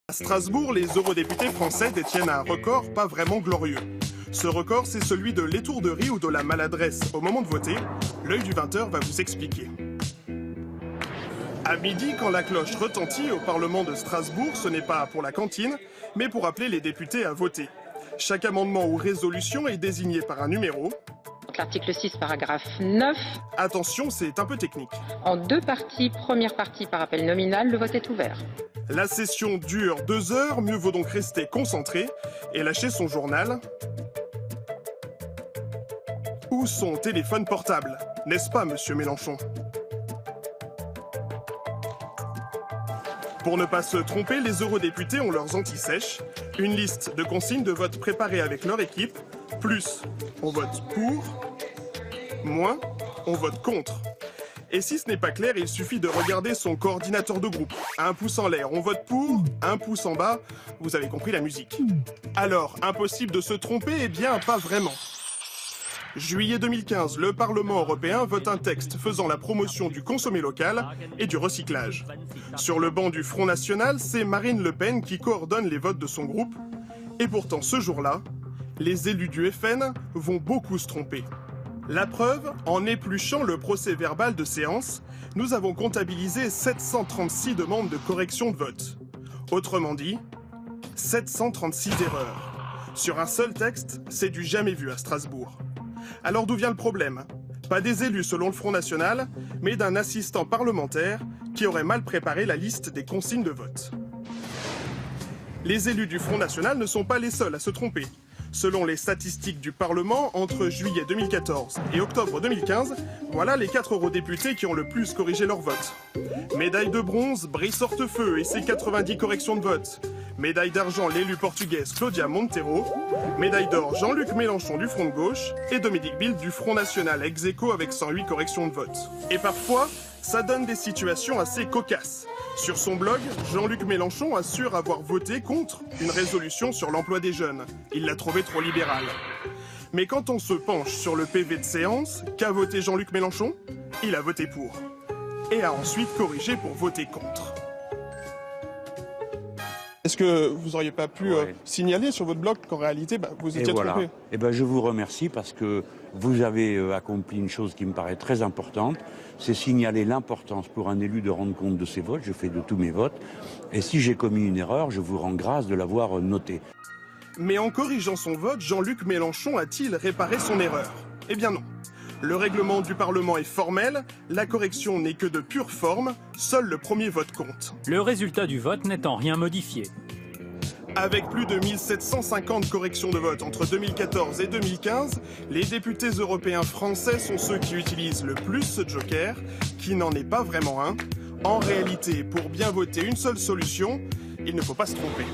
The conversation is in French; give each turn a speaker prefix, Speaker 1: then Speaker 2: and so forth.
Speaker 1: À Strasbourg, les eurodéputés français détiennent un record pas vraiment glorieux. Ce record, c'est celui de l'étourderie ou de la maladresse au moment de voter. L'œil du 20h va vous expliquer. À midi, quand la cloche retentit au Parlement de Strasbourg, ce n'est pas pour la cantine, mais pour appeler les députés à voter. Chaque amendement ou résolution est désigné par un numéro.
Speaker 2: L'article 6, paragraphe 9.
Speaker 1: Attention, c'est un peu technique.
Speaker 2: En deux parties, première partie par appel nominal, le vote est ouvert.
Speaker 1: La session dure 2 heures, mieux vaut donc rester concentré et lâcher son journal ou son téléphone portable. N'est-ce pas, monsieur Mélenchon? Pour ne pas se tromper, les eurodéputés ont leurs anti-sèches, une liste de consignes de vote préparées avec leur équipe, plus on vote pour, moins on vote contre. Et si ce n'est pas clair, il suffit de regarder son coordinateur de groupe. Un pouce en l'air, on vote pour, un pouce en bas, vous avez compris la musique. Alors, impossible de se tromper? Eh bien, pas vraiment. Juillet 2015, le Parlement européen vote un texte faisant la promotion du consommé local et du recyclage. Sur le banc du Front National, c'est Marine Le Pen qui coordonne les votes de son groupe. Et pourtant, ce jour-là, les élus du FN vont beaucoup se tromper. La preuve, en épluchant le procès-verbal de séance, nous avons comptabilisé 736 demandes de correction de vote. Autrement dit, 736 erreurs. Sur un seul texte, c'est du jamais vu à Strasbourg. Alors d'où vient le problème? Pas des élus selon le Front National, mais d'un assistant parlementaire qui aurait mal préparé la liste des consignes de vote. Les élus du Front National ne sont pas les seuls à se tromper. Selon les statistiques du Parlement, entre juillet 2014 et octobre 2015, voilà les 4 eurodéputés qui ont le plus corrigé leur vote. Médaille de bronze, Brice Hortefeux et ses 90 corrections de vote. Médaille d'argent, l'élu portugaise Claudia Monteiro. Médaille d'or, Jean-Luc Mélenchon du Front de gauche. Et Dominique Bildt du Front National ex aequo avec 108 corrections de vote. Et parfois, ça donne des situations assez cocasses. Sur son blog, Jean-Luc Mélenchon assure avoir voté contre une résolution sur l'emploi des jeunes. Il l'a trouvé trop libérale. Mais quand on se penche sur le PV de séance, qu'a voté Jean-Luc Mélenchon? Il a voté pour. Et a ensuite corrigé pour voter contre. Est-ce que vous n'auriez pas pu signaler sur votre blog qu'en réalité, vous étiez trompé?
Speaker 3: Je vous remercie parce que vous avez accompli une chose qui me paraît très importante, c'est signaler l'importance pour un élu de rendre compte de ses votes. Je fais de tous mes votes. Et si j'ai commis une erreur, je vous rends grâce de l'avoir notée.
Speaker 1: Mais en corrigeant son vote, Jean-Luc Mélenchon a-t-il réparé son erreur? Eh bien non. Le règlement du Parlement est formel, la correction n'est que de pure forme, seul le premier vote compte.
Speaker 4: Le résultat du vote n'est en rien modifié.
Speaker 1: Avec plus de 1750 corrections de vote entre 2014 et 2015, les députés européens français sont ceux qui utilisent le plus ce joker, qui n'en est pas vraiment un. En réalité, pour bien voter une seule solution, il ne faut pas se tromper.